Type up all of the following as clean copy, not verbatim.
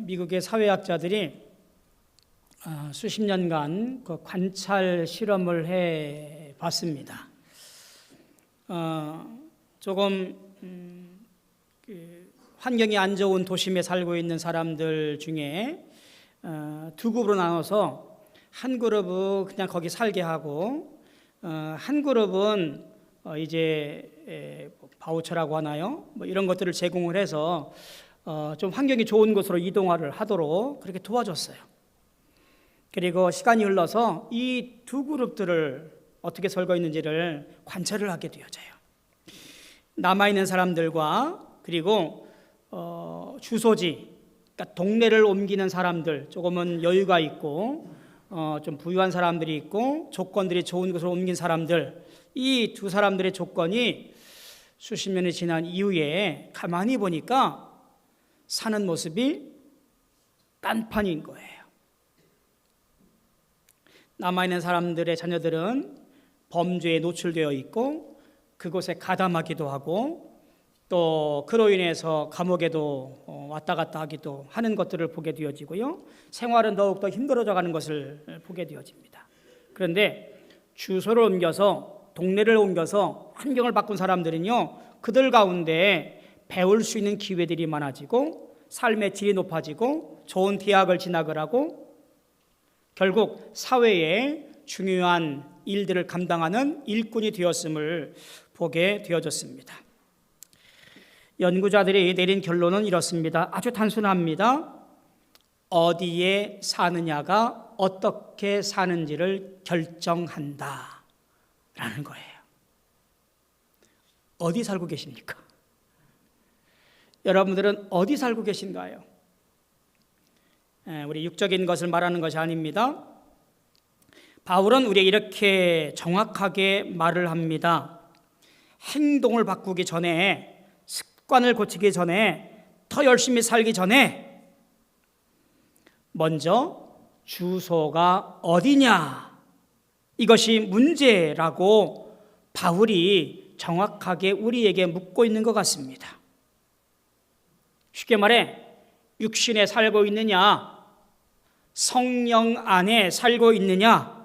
미국의 사회학자들이 수십 년간 그 관찰 실험을 해 봤습니다. 조금 환경이 안 좋은 도심에 살고 있는 사람들 중에 두 그룹으로 나눠서 한 그룹은 그냥 거기 살게 하고 한 그룹은 이제 바우처라고 하나요? 뭐 이런 것들을 제공을 해서 좀 환경이 좋은 곳으로 이동을 하도록 그렇게 도와줬어요. 그리고 시간이 흘러서 이 두 그룹들을 어떻게 살고 있는지를 관찰을 하게 되어져요. 남아있는 사람들과 그리고 주소지, 그러니까 동네를 옮기는 사람들, 조금은 여유가 있고 좀 부유한 사람들이 있고 조건들이 좋은 곳으로 옮긴 사람들, 이 두 사람들의 조건이 수십 년이 지난 이후에 가만히 보니까 사는 모습이 딴판인 거예요. 남아있는 사람들의 자녀들은 범죄에 노출되어 있고 그곳에 가담하기도 하고 또 그로 인해서 감옥에도 왔다 갔다 하기도 하는 것들을 보게 되어지고요. 생활은 더욱더 힘들어져 가는 것을 보게 되어집니다. 그런데 주소를 옮겨서 동네를 옮겨서 환경을 바꾼 사람들은요, 그들 가운데 배울 수 있는 기회들이 많아지고 삶의 질이 높아지고 좋은 대학을 진학을 하고 결국 사회에 중요한 일들을 감당하는 일꾼이 되었음을 보게 되어졌습니다. 연구자들이 내린 결론은 이렇습니다. 아주 단순합니다. 어디에 사느냐가 어떻게 사는지를 결정한다라는 거예요. 어디 살고 계십니까? 여러분들은 어디 살고 계신가요? 우리 육적인 것을 말하는 것이 아닙니다. 바울은 우리에게 이렇게 정확하게 말을 합니다. 행동을 바꾸기 전에, 습관을 고치기 전에, 더 열심히 살기 전에 먼저 주소가 어디냐, 이것이 문제라고 바울이 정확하게 우리에게 묻고 있는 것 같습니다. 쉽게 말해 육신에 살고 있느냐, 성령 안에 살고 있느냐,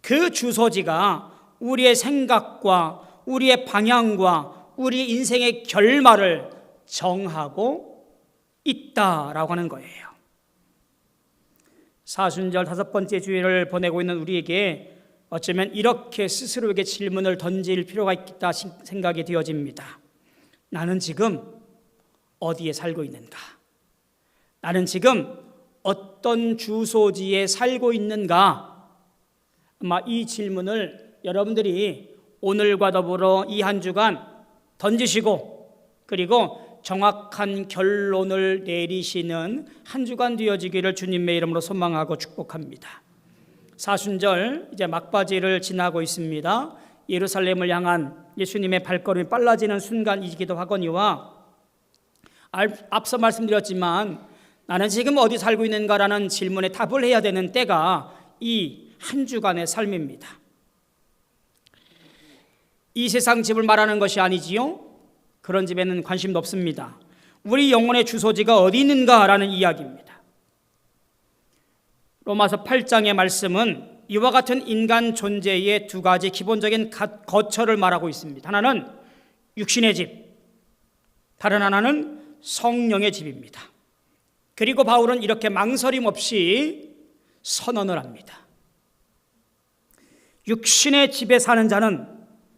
그 주소지가 우리의 생각과 우리의 방향과 우리 인생의 결말을 정하고 있다라고 하는 거예요. 사순절 5번째 주일을 보내고 있는 우리에게 어쩌면 이렇게 스스로에게 질문을 던질 필요가 있다 생각이 되어집니다. 나는 지금 어디에 살고 있는가? 나는 지금 어떤 주소지에 살고 있는가? 아마 이 질문을 여러분들이 오늘과 더불어 이 한 주간 던지시고 그리고 정확한 결론을 내리시는 한 주간 되어지기를 주님의 이름으로 소망하고 축복합니다. 사순절 이제 막바지를 지나고 있습니다. 예루살렘을 향한 예수님의 발걸음이 빨라지는 순간이기도 하거니와 앞서 말씀드렸지만 나는 지금 어디 살고 있는가라는 질문에 답을 해야 되는 때가 이 한 주간의 삶입니다. 이 세상 집을 말하는 것이 아니지요. 그런 집에는 관심도 없습니다. 우리 영혼의 주소지가 어디 있는가라는 이야기입니다. 로마서 8장의 말씀은 이와 같은 인간 존재의 두 가지 기본적인 거처를 말하고 있습니다. 하나는 육신의 집, 다른 하나는 성령의 집입니다. 그리고 바울은 이렇게 망설임 없이 선언을 합니다. 육신의 집에 사는 자는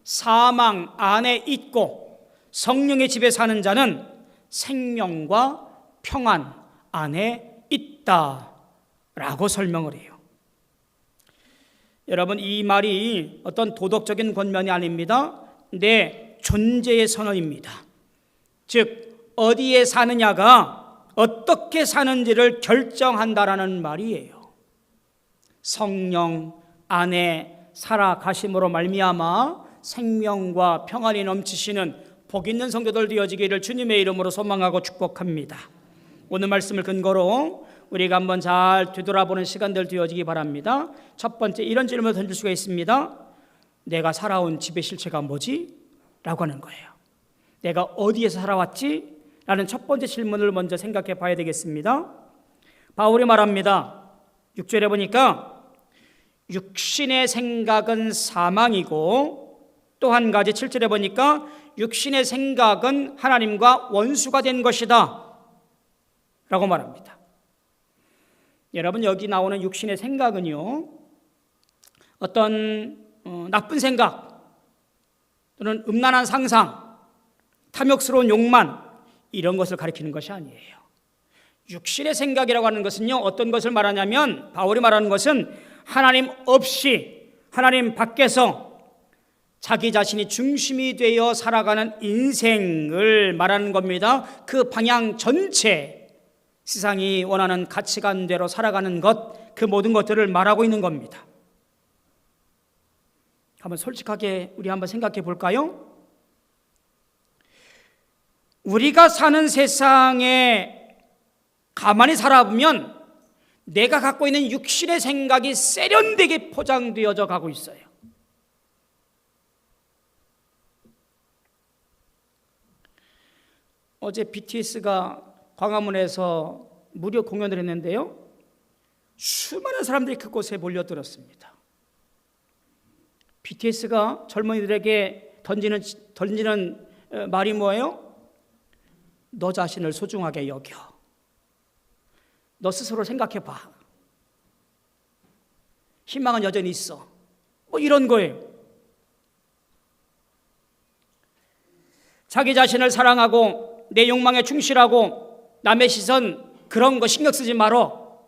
사망 안에 있고 성령의 집에 사는 자는 생명과 평안 안에 있다라고 설명을 해요. 여러분, 이 말이 어떤 도덕적인 권면이 아닙니다. 내 존재의 선언입니다. 즉 어디에 사느냐가 어떻게 사는지를 결정한다라는 말이에요. 성령 안에 살아가심으로 말미암아 생명과 평안이 넘치시는 복 있는 성도들 되어지기를 주님의 이름으로 소망하고 축복합니다. 오늘 말씀을 근거로 우리가 한번 잘 되돌아보는 시간들 되어지기 바랍니다. 첫 번째, 이런 질문을 던질 수가 있습니다. 내가 살아온 집의 실체가 뭐지? 라고 하는 거예요. 내가 어디에서 살아왔지? 라는 첫 번째 질문을 먼저 생각해 봐야 되겠습니다. 바울이 말합니다. 6절에 보니까 육신의 생각은 사망이고, 또 한 가지 7절에 보니까 육신의 생각은 하나님과 원수가 된 것이다 라고 말합니다. 여러분, 여기 나오는 육신의 생각은요, 어떤 나쁜 생각 또는 음란한 상상, 탐욕스러운 욕만, 이런 것을 가리키는 것이 아니에요. 육신의 생각이라고 하는 것은요, 어떤 것을 말하냐면, 바울이 말하는 것은 하나님 없이, 하나님 밖에서 자기 자신이 중심이 되어 살아가는 인생을 말하는 겁니다. 그 방향 전체, 세상이 원하는 가치관대로 살아가는 것, 그 모든 것들을 말하고 있는 겁니다. 한번 솔직하게 우리 한번 생각해 볼까요? 우리가 사는 세상에 가만히 살아보면 내가 갖고 있는 육신의 생각이 세련되게 포장되어져 가고 있어요. 어제 BTS가 광화문에서 무료 공연을 했는데요, 수많은 사람들이 그곳에 몰려들었습니다. BTS가 젊은이들에게 던지는 말이 뭐예요? 너 자신을 소중하게 여겨. 너 스스로 생각해봐. 희망은 여전히 있어. 뭐 이런 거예요. 자기 자신을 사랑하고 내 욕망에 충실하고 남의 시선 그런 거 신경 쓰지 말어.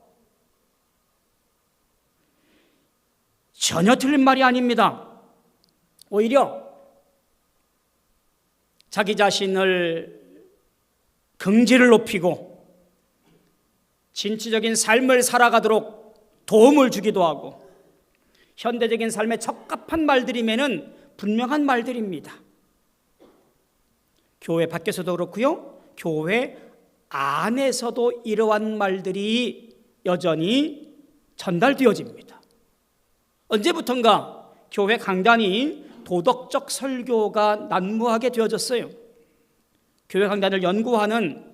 전혀 틀린 말이 아닙니다. 오히려 자기 자신을 긍지를 높이고 진취적인 삶을 살아가도록 도움을 주기도 하고, 현대적인 삶에 적합한 말들이면은 분명한 말들입니다. 교회 밖에서도 그렇고요, 교회 안에서도 이러한 말들이 여전히 전달되어집니다. 언제부턴가 교회 강단이 도덕적 설교가 난무하게 되어졌어요. 교회 강단을 연구하는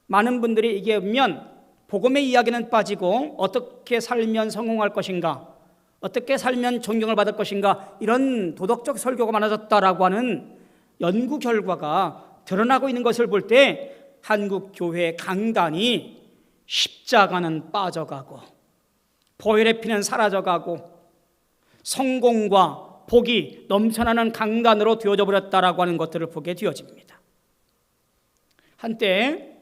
많은 분들이 얘기하면 복음의 이야기는 빠지고 어떻게 살면 성공할 것인가, 어떻게 살면 존경을 받을 것인가, 이런 도덕적 설교가 많아졌다라고 하는 연구 결과가 드러나고 있는 것을 볼 때 한국 교회 강단이 십자가는 빠져가고 보혈의 피는 사라져가고 성공과 복이 넘쳐나는 강단으로 되어져 버렸다라고 하는 것들을 보게 되어집니다. 한때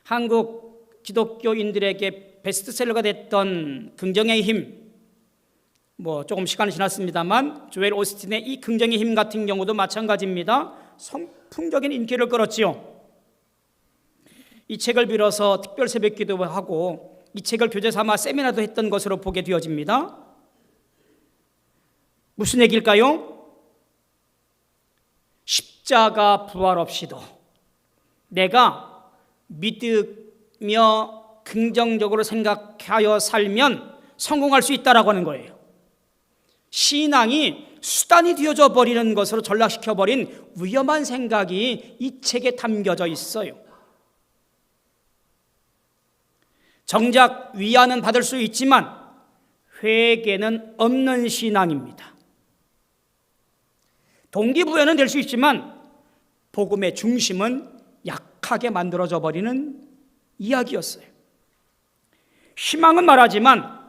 한국 기독교인들에게 베스트셀러가 됐던 긍정의 힘, 뭐 조금 시간이 지났습니다만 조엘 오스틴의 이 긍정의 힘 같은 경우도 마찬가지입니다. 선풍적인 인기를 끌었지요. 이 책을 빌어서 특별 새벽기도 하고 이 책을 교재 삼아 세미나도 했던 것으로 보게 되어집니다. 무슨 얘기일까요? 십자가 부활 없이도 내가 믿으며 긍정적으로 생각하여 살면 성공할 수 있다라고 하는 거예요. 신앙이 수단이 되어져 버리는 것으로 전락시켜버린 위험한 생각이 이 책에 담겨져 있어요. 정작 위안은 받을 수 있지만 회개는 없는 신앙입니다. 동기부여는 될 수 있지만 복음의 중심은 약하게 만들어져 버리는 이야기였어요. 희망은 말하지만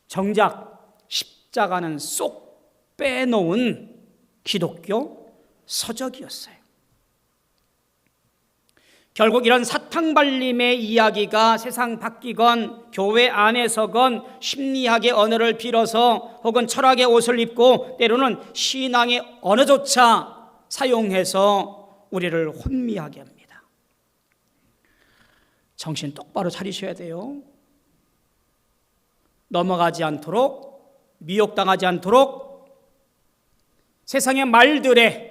정작 십자가는 쏙 빼놓은 기독교 서적이었어요. 결국 이런 사탕발림의 이야기가 세상 바뀌건 교회 안에서건 심리학의 언어를 빌어서 혹은 철학의 옷을 입고 때로는 신앙의 언어조차 사용해서 우리를 혼미하게 합니다. 정신 똑바로 차리셔야 돼요. 넘어가지 않도록, 미혹당하지 않도록 세상의 말들에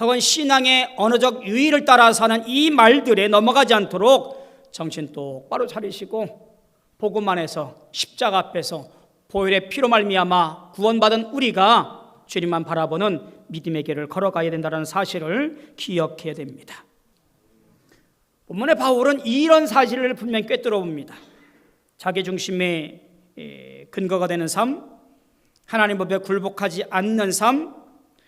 혹은 신앙의 언어적 유의를 따라서 하는 이 말들에 넘어가지 않도록 정신 똑바로 차리시고 복음 안에서 십자가 앞에서 보혈의 피로 말미암아 구원받은 우리가 주님만 바라보는 믿음의 길을 걸어가야 된다는 사실을 기억해야 됩니다. 본문의 바울은 이런 사실을 분명히 꿰뚫어 봅니다. 자기중심의 근거가 되는 삶, 하나님 법에 굴복하지 않는 삶,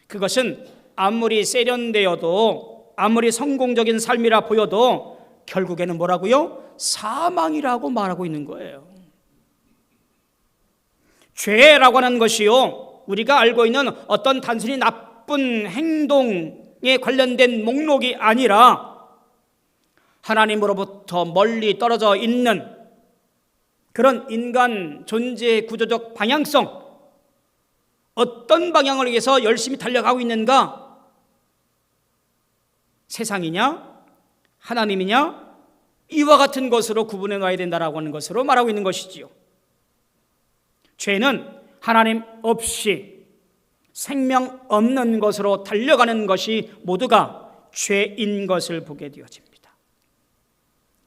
그것은 아무리 세련되어도 아무리 성공적인 삶이라 보여도 결국에는 뭐라고요? 사망이라고 말하고 있는 거예요. 죄라고 하는 것이요, 우리가 알고 있는 어떤 단순히 나쁜 행동에 관련된 목록이 아니라 하나님으로부터 멀리 떨어져 있는 그런 인간 존재의 구조적 방향성, 어떤 방향을 위해서 열심히 달려가고 있는가? 세상이냐? 하나님이냐? 이와 같은 것으로 구분해 놔야 된다라고 하는 것으로 말하고 있는 것이지요. 죄는 하나님 없이 생명 없는 것으로 달려가는 것이 모두가 죄인 것을 보게 되어집니다.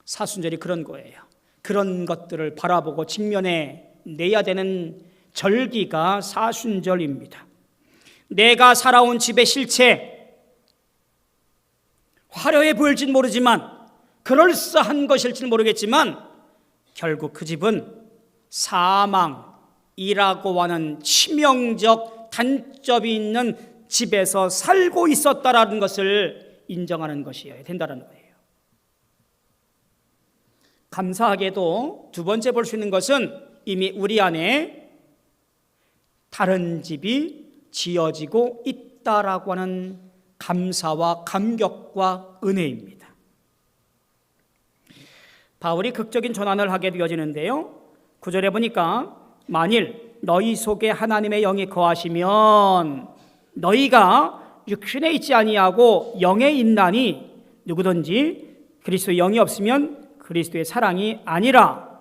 사순절이 그런 거예요. 그런 것들을 바라보고 직면해 내야 되는 절기가 사순절입니다. 내가 살아온 집의 실체, 화려해 보일진 모르지만, 그럴싸한 것일지는 모르겠지만 결국 그 집은 사망이라고 하는 치명적 단점이 있는 집에서 살고 있었다라는 것을 인정하는 것이어야 된다는 거예요. 감사하게도 두 번째 볼 수 있는 것은 이미 우리 안에 다른 집이 지어지고 있다라고 하는 감사와 감격과 은혜입니다. 바울이 극적인 전환을 하게 되어지는데요, 9절에 보니까 만일 너희 속에 하나님의 영이 거하시면 너희가 육신에 있지 아니하고 영에 있나니 누구든지 그리스도의 영이 없으면 그리스도의 사랑이 아니라.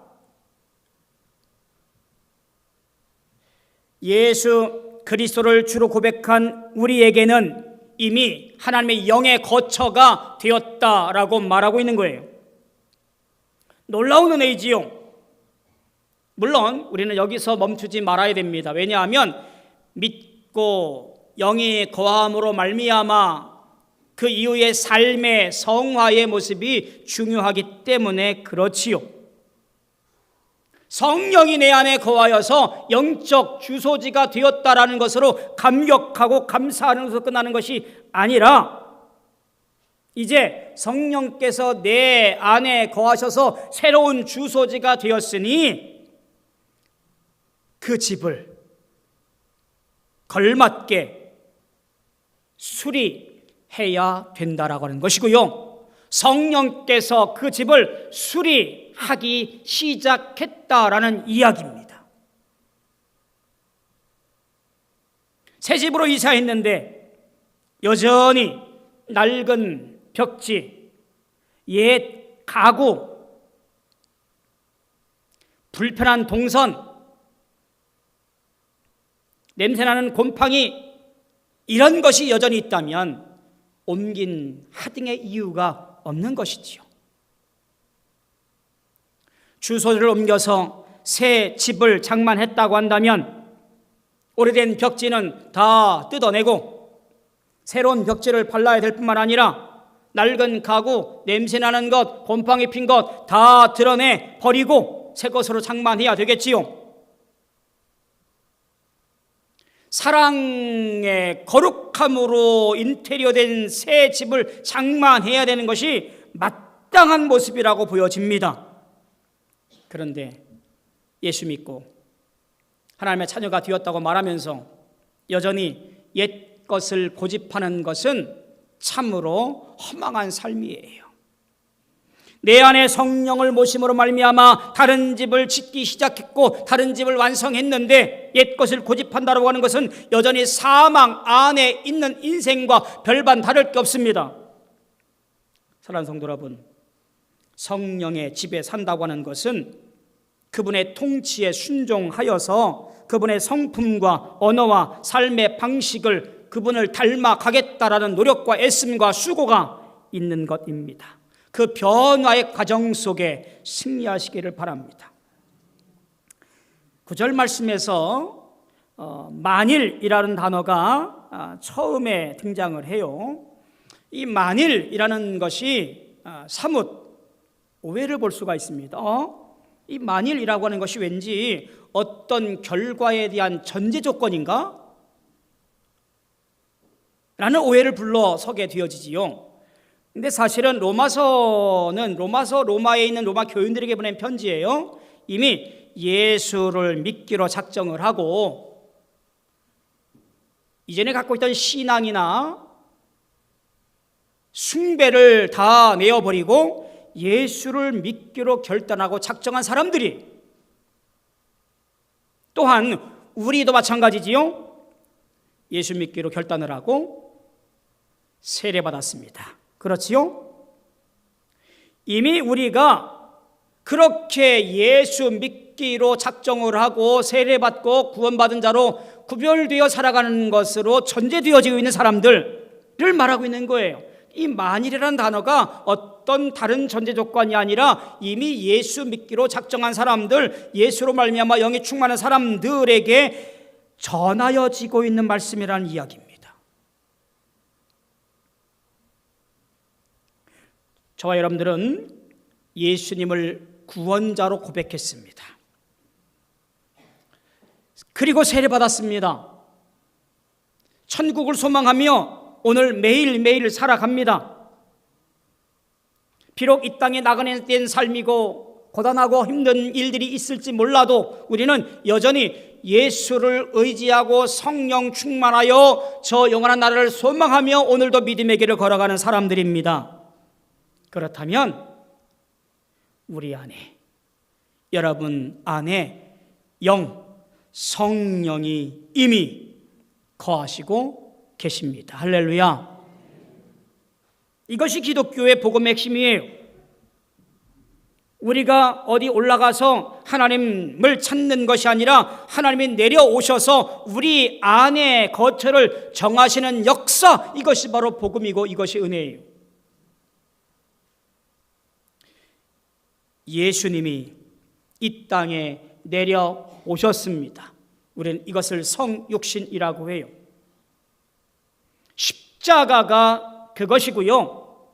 예수 그리스도를 주로 고백한 우리에게는 이미 하나님의 영의 거처가 되었다라고 말하고 있는 거예요. 놀라운 은혜이지요. 물론 우리는 여기서 멈추지 말아야 됩니다. 왜냐하면 믿고 영이 거함으로 말미암아 그 이후의 삶의 성화의 모습이 중요하기 때문에 그렇지요. 성령이 내 안에 거하여서 영적 주소지가 되었다라는 것으로 감격하고 감사하는 것으로 끝나는 것이 아니라, 이제 성령께서 내 안에 거하셔서 새로운 주소지가 되었으니 그 집을 걸맞게 수리해야 된다라고 하는 것이고요. 성령께서 그 집을 수리하기 시작했다라는 이야기입니다. 새 집으로 이사했는데 여전히 낡은 벽지, 옛 가구, 불편한 동선, 냄새나는 곰팡이, 이런 것이 여전히 있다면 옮긴 하등의 이유가 없는 것이지요. 주소지를 옮겨서 새 집을 장만했다고 한다면 오래된 벽지는 다 뜯어내고 새로운 벽지를 발라야 될 뿐만 아니라 낡은 가구, 냄새나는 것, 곰팡이 핀 것 다 드러내 버리고 새 것으로 장만해야 되겠지요. 사랑의 거룩함으로 인테리어된 새 집을 장만해야 되는 것이 마땅한 모습이라고 보여집니다. 그런데 예수 믿고 하나님의 자녀가 되었다고 말하면서 여전히 옛 것을 고집하는 것은 참으로 허망한 삶이에요. 내 안에 성령을 모심으로 말미암아 다른 집을 짓기 시작했고 다른 집을 완성했는데 옛 것을 고집한다고 하는 것은 여전히 사망 안에 있는 인생과 별반 다를 게 없습니다. 사랑하는 성도 여러분, 성령의 집에 산다고 하는 것은 그분의 통치에 순종하여서 그분의 성품과 언어와 삶의 방식을 그분을 닮아가겠다라는 노력과 애씀과 수고가 있는 것입니다. 그 변화의 과정 속에 승리하시기를 바랍니다. 9절 말씀에서 만일이라는 단어가 처음에 등장을 해요. 이 만일이라는 것이 사뭇 오해를 볼 수가 있습니다. 이 만일이라고 하는 것이 왠지 어떤 결과에 대한 전제 조건인가? 라는 오해를 불러서게 되어지지요. 근데 사실은 로마에 있는 로마 교인들에게 보낸 편지예요. 이미 예수를 믿기로 작정을 하고 이전에 갖고 있던 신앙이나 숭배를 다 내어버리고 예수를 믿기로 결단하고 작정한 사람들이, 또한 우리도 마찬가지지요. 예수 믿기로 결단을 하고 세례받았습니다. 그렇지요? 이미 우리가 그렇게 예수 믿기로 작정을 하고 세례받고 구원받은 자로 구별되어 살아가는 것으로 전제되어지고 있는 사람들을 말하고 있는 거예요. 이 만일이라는 단어가 어떤 다른 전제 조건이 아니라 이미 예수 믿기로 작정한 사람들, 예수로 말미암아 영이 충만한 사람들에게 전하여지고 있는 말씀이라는 이야기입니다. 저와 여러분들은 예수님을 구원자로 고백했습니다. 그리고 세례받았습니다. 천국을 소망하며 오늘 매일매일 살아갑니다. 비록 이 땅에 나그네 된 삶이고 고단하고 힘든 일들이 있을지 몰라도 우리는 여전히 예수를 의지하고 성령 충만하여 저 영원한 나라를 소망하며 오늘도 믿음의 길을 걸어가는 사람들입니다. 그렇다면 우리 안에, 여러분 안에 성령이 이미 거하시고 계십니다. 할렐루야. 이것이 기독교의 복음의 핵심이에요. 우리가 어디 올라가서 하나님을 찾는 것이 아니라 하나님이 내려오셔서 우리 안에 거처를 정하시는 역사, 이것이 바로 복음이고 이것이 은혜예요. 예수님이 이 땅에 내려오셨습니다. 우리는 이것을 성육신이라고 해요. 십자가가 그것이고요,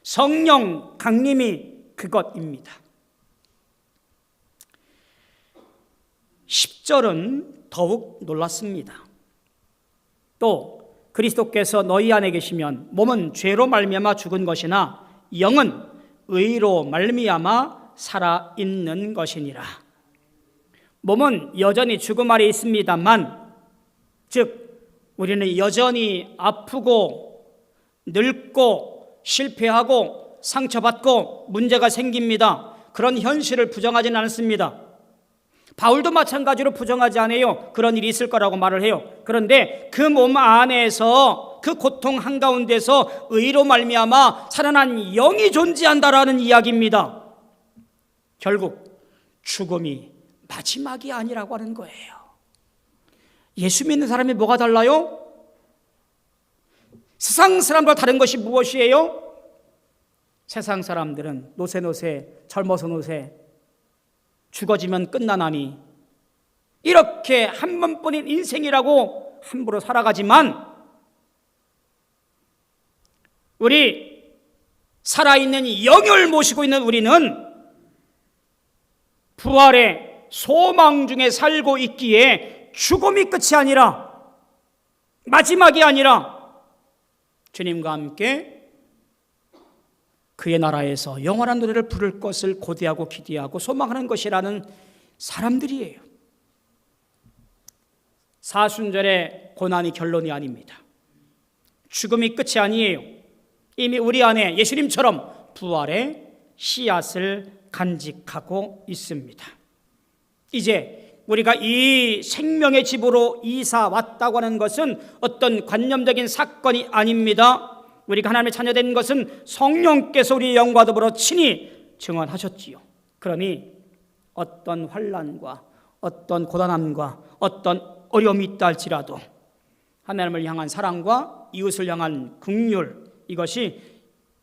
성령 강림이 그것입니다. 10절은 더욱 놀랐습니다. 또 그리스도께서 너희 안에 계시면 몸은 죄로 말미암아 죽은 것이나 영은 의로 말미암아 살아있는 것이니라. 몸은 여전히 죽음 아래 있습니다만, 즉 우리는 여전히 아프고 늙고 실패하고 상처받고 문제가 생깁니다. 그런 현실을 부정하지는 않습니다. 바울도 마찬가지로 부정하지 않아요. 그런 일이 있을 거라고 말을 해요. 그런데 그 몸 안에서, 그 고통 한가운데서 의로 말미암아 살아난 영이 존재한다라는 이야기입니다. 결국 죽음이 마지막이 아니라고 하는 거예요. 예수 믿는 사람이 뭐가 달라요? 세상 사람과 다른 것이 무엇이에요? 세상 사람들은 노세 젊어서 노세, 죽어지면 끝나나니, 이렇게 한 번뿐인 인생이라고 함부로 살아가지만, 우리 살아있는 영을 모시고 있는 우리는 부활의 소망 중에 살고 있기에 죽음이 끝이 아니라, 마지막이 아니라 주님과 함께 그의 나라에서 영원한 노래를 부를 것을 고대하고 기대하고 소망하는 것이라는 사람들이에요. 사순절의 고난이 결론이 아닙니다. 죽음이 끝이 아니에요. 이미 우리 안에 예수님처럼 부활의 씨앗을 간직하고 있습니다. 이제 우리가 이 생명의 집으로 이사 왔다고 하는 것은 어떤 관념적인 사건이 아닙니다. 우리가 하나님의 자녀된 것은 성령께서 우리의 영과 더불어 친히 증언하셨지요. 그러니 어떤 환난과 어떤 고단함과 어떤 어려움이 있다 할지라도 하나님을 향한 사랑과 이웃을 향한 긍휼, 이것이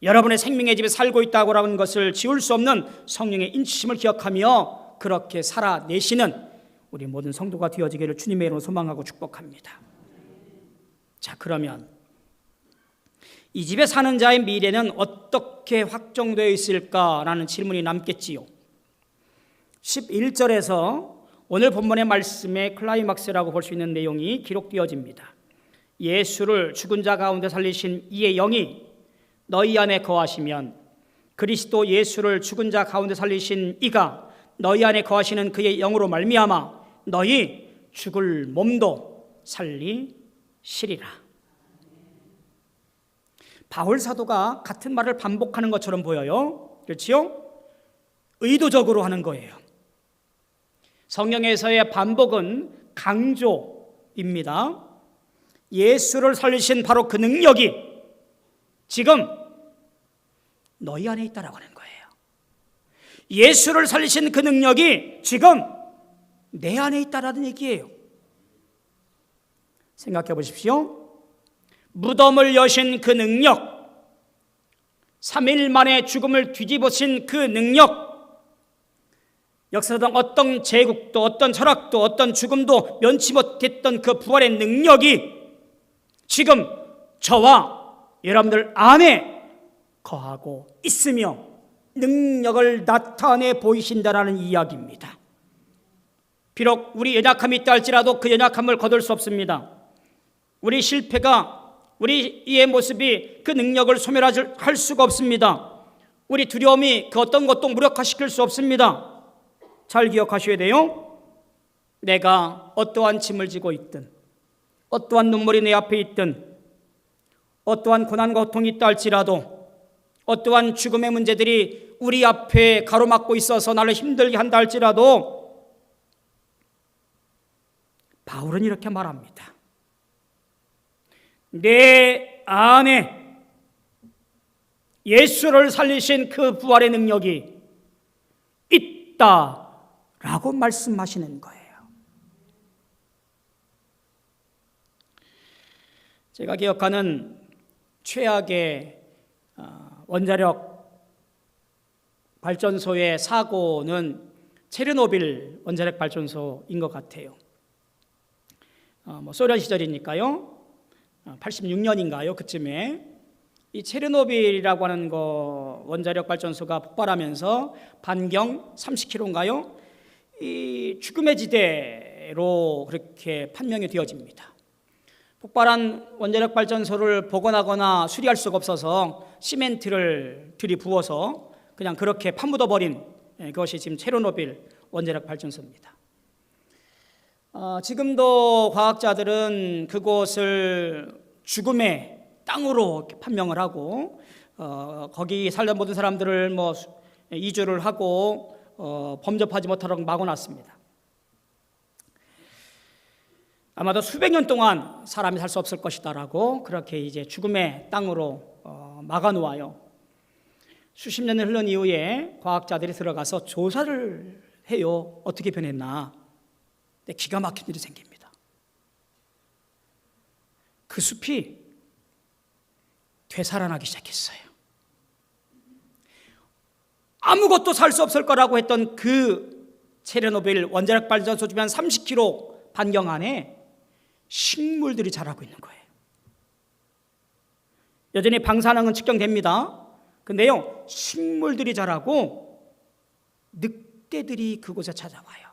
여러분의 생명의 집에 살고 있다고 하는 것을 지울 수 없는 성령의 인치심을 기억하며 그렇게 살아내시는 우리 모든 성도가 되어지기를 주님의 이름으로 소망하고 축복합니다. 자, 그러면 이 집에 사는 자의 미래는 어떻게 확정되어 있을까라는 질문이 남겠지요. 11절에서 오늘 본문의 말씀의 클라이막스라고 볼 수 있는 내용이 기록되어집니다. 예수를 죽은 자 가운데 살리신 이의 영이 너희 안에 거하시면 그리스도 예수를 죽은 자 가운데 살리신 이가 너희 안에 거하시는 그의 영으로 말미암아 너희 죽을 몸도 살리시리라. 바울 사도가 같은 말을 반복하는 것처럼 보여요. 그렇지요? 의도적으로 하는 거예요. 성경에서의 반복은 강조입니다. 예수를 살리신 바로 그 능력이 지금 너희 안에 있다라고 하는 거예요. 예수를 살리신 그 능력이 지금 내 안에 있다라는 얘기예요. 생각해 보십시오. 무덤을 여신 그 능력, 3일 만에 죽음을 뒤집으신 그 능력, 역사상 어떤 제국도 어떤 철학도 어떤 죽음도 면치 못했던 그 부활의 능력이 지금 저와 여러분들 안에 거하고 있으며 능력을 나타내 보이신다라는 이야기입니다. 비록 우리 연약함이 있다 할지라도 그 연약함을 거둘 수 없습니다. 우리 실패가 우리의 모습이 그 능력을 소멸할 수가 없습니다. 우리 두려움이 그 어떤 것도 무력화시킬 수 없습니다. 잘 기억하셔야 돼요. 내가 어떠한 짐을 지고 있든 어떠한 눈물이 내 앞에 있든 어떠한 고난과 고통이 있다 할지라도 어떠한 죽음의 문제들이 우리 앞에 가로막고 있어서 나를 힘들게 한다 할지라도 바울은 이렇게 말합니다. 내 안에 예수를 살리신 그 부활의 능력이 있다라고 말씀하시는 거예요. 제가 기억하는 최악의 원자력 발전소의 사고는 체르노빌 원자력 발전소인 것 같아요. 소련 시절이니까요. 86년인가요? 그쯤에 이 체르노빌이라고 하는 원자력 발전소가 폭발하면서 반경 30km인가요? 이 죽음의 지대로 그렇게 판명이 되어집니다. 폭발한 원자력 발전소를 복원하거나 수리할 수가 없어서 시멘트를 들이부어서 그냥 그렇게 파묻어버린 그것이 지금 체르노빌 원자력 발전소입니다. 지금도 과학자들은 그곳을 죽음의 땅으로 판명을 하고 거기 살던 모든 사람들을 이주를 하고 범접하지 못하도록 막아놨습니다. 아마도 수백 년 동안 사람이 살 수 없을 것이다라고 그렇게 이제 죽음의 땅으로 막아놓아요. 수십 년이 흐른 이후에 과학자들이 들어가서 조사를 해요. 어떻게 변했나? 근데 기가 막힌 일이 생깁니다. 그 숲이 되살아나기 시작했어요. 아무것도 살 수 없을 거라고 했던 그 체르노빌 원자력 발전소 주변 30km 반경 안에 식물들이 자라고 있는 거예요. 여전히 방사능은 측정됩니다. 근데요, 식물들이 자라고 늑대들이 그곳에 찾아와요.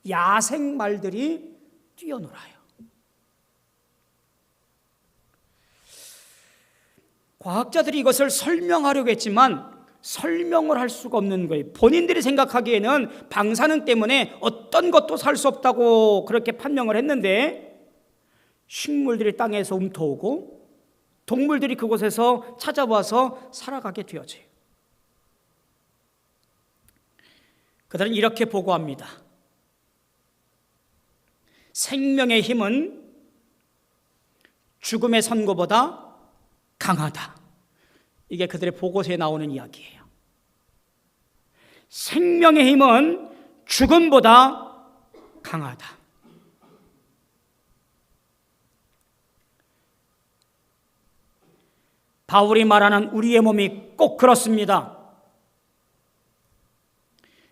야생말들이 뛰어놀아요. 과학자들이 이것을 설명하려고 했지만 설명을 할 수가 없는 거예요. 본인들이 생각하기에는 방사능 때문에 어떤 것도 살 수 없다고 그렇게 판명을 했는데 식물들이 땅에서 움터오고 동물들이 그곳에서 찾아와서 살아가게 되어져요. 그들은 이렇게 보고합니다. 생명의 힘은 죽음의 선고보다 강하다. 이게 그들의 보고서에 나오는 이야기예요. 생명의 힘은 죽음보다 강하다. 바울이 말하는 우리의 몸이 꼭 그렇습니다.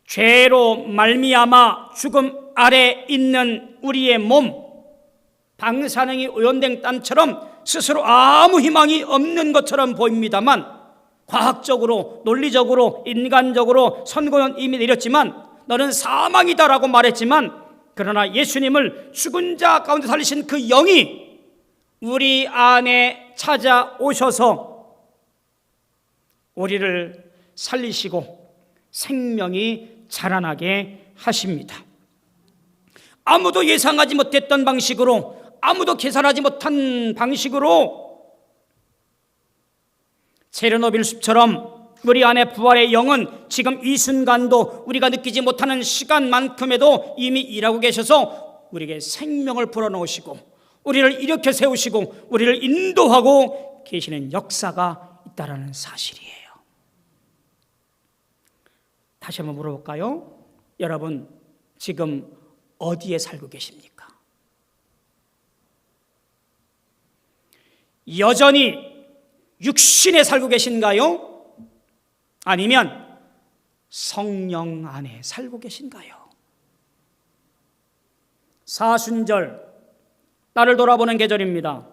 죄로 말미암아 죽음 아래 있는 우리의 몸, 방사능이 오염된 땅처럼 스스로 아무 희망이 없는 것처럼 보입니다만, 과학적으로, 논리적으로, 인간적으로 선고는 이미 내렸지만 너는 사망이다라고 말했지만, 그러나 예수님을 죽은 자 가운데 살리신 그 영이 우리 안에 찾아오셔서 우리를 살리시고 생명이 자라나게 하십니다. 아무도 예상하지 못했던 방식으로, 아무도 계산하지 못한 방식으로 체르노빌 숲처럼 우리 안에 부활의 영은 지금 이 순간도 우리가 느끼지 못하는 시간만큼에도 이미 일하고 계셔서 우리에게 생명을 불어넣으시고 우리를 일으켜 세우시고 우리를 인도하고 계시는 역사가 있다는 사실이에요. 다시 한번 물어볼까요? 여러분, 지금 어디에 살고 계십니까? 여전히 육신에 살고 계신가요? 아니면 성령 안에 살고 계신가요? 사순절, 나를 돌아보는 계절입니다.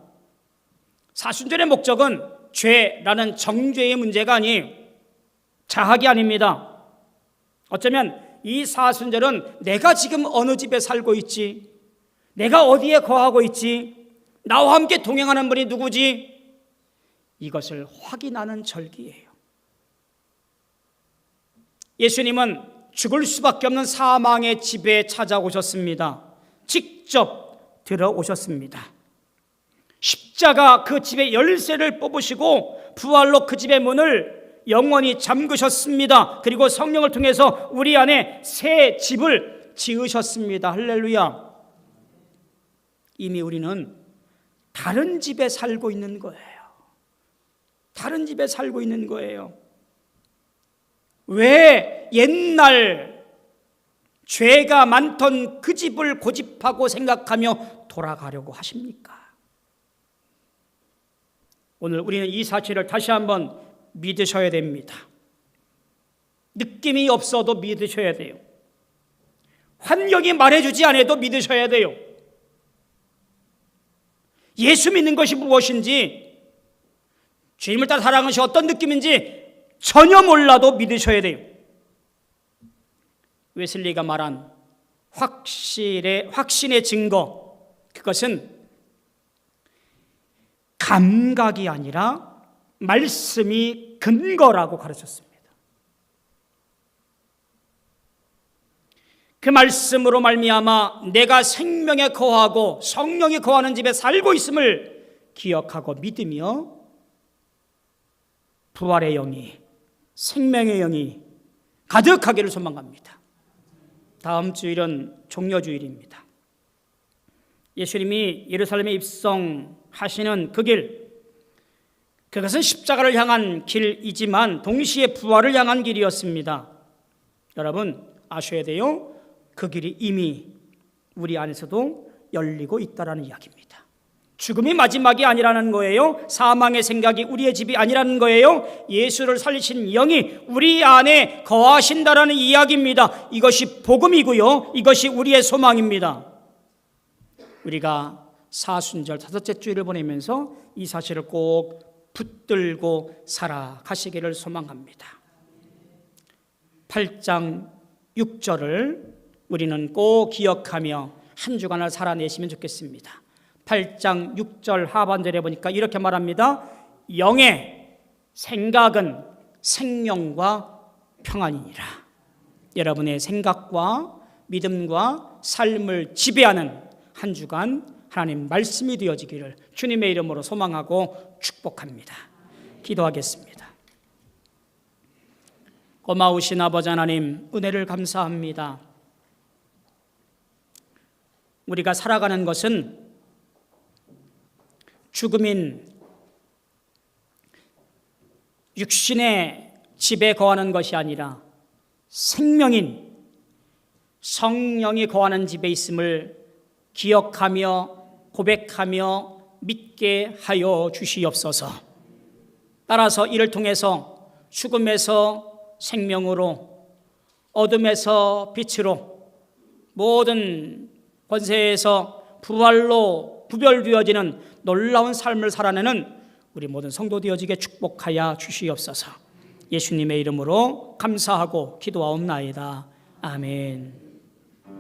사순절의 목적은 죄라는 정죄의 문제가 아니에요. 자학이 아닙니다. 어쩌면 이 사순절은 내가 지금 어느 집에 살고 있지, 내가 어디에 거하고 있지, 나와 함께 동행하는 분이 누구지, 이것을 확인하는 절기예요. 예수님은 죽을 수밖에 없는 사망의 집에 찾아오셨습니다. 직접 들어오셨습니다. 십자가 그 집의 열쇠를 뽑으시고 부활로 그 집의 문을 영원히 잠그셨습니다. 그리고 성령을 통해서 우리 안에 새 집을 지으셨습니다. 할렐루야. 이미 우리는 다른 집에 살고 있는 거예요. 다른 집에 살고 있는 거예요. 왜 옛날 죄가 많던 그 집을 고집하고 생각하며 돌아가려고 하십니까? 오늘 우리는 이 사실을 다시 한번 믿으셔야 됩니다. 느낌이 없어도 믿으셔야 돼요. 환경이 말해주지 않아도 믿으셔야 돼요. 예수 믿는 것이 무엇인지, 주님을 따라 살아가는 것이 어떤 느낌인지 전혀 몰라도 믿으셔야 돼요. 웨슬리가 말한 확신의 증거, 그것은 감각이 아니라 말씀이 근거라고 가르쳤습니다. 그 말씀으로 말미암아 내가 생명에 거하고 성령이 거하는 집에 살고 있음을 기억하고 믿으며 부활의 영이, 생명의 영이 가득하기를 소망합니다. 다음 주일은 종려주일입니다. 예수님이 예루살렘에 입성하시는 그 길, 그것은 십자가를 향한 길이지만 동시에 부활을 향한 길이었습니다. 여러분 아셔야 돼요. 그 길이 이미 우리 안에서도 열리고 있다는 이야기입니다. 죽음이 마지막이 아니라는 거예요. 사망의 생각이 우리의 집이 아니라는 거예요. 예수를 살리신 영이 우리 안에 거하신다라는 이야기입니다. 이것이 복음이고요, 이것이 우리의 소망입니다. 우리가 사순절 다섯째 주일을 보내면서 이 사실을 꼭 붙들고 살아가시기를 소망합니다. 8장 6절을 우리는 꼭 기억하며 한 주간을 살아내시면 좋겠습니다. 8장 6절 하반절에 보니까 이렇게 말합니다. 영의 생각은 생명과 평안이니라. 여러분의 생각과 믿음과 삶을 지배하는 한 주간 하나님 말씀이 되어지기를 주님의 이름으로 소망하고 축복합니다. 기도하겠습니다. 고마우신 아버지 하나님, 은혜를 감사합니다. 우리가 살아가는 것은 죽음인 육신의 집에 거하는 것이 아니라 생명인 성령이 거하는 집에 있음을 기억하며 고백하며 믿게 하여 주시옵소서. 따라서 이를 통해서 죽음에서 생명으로, 어둠에서 빛으로, 모든 권세에서 부활로 구별되어지는 놀라운 삶을 살아내는 우리 모든 성도 되어지게 축복하여 주시옵소서. 예수님의 이름으로 감사하고 기도하옵나이다. 아멘.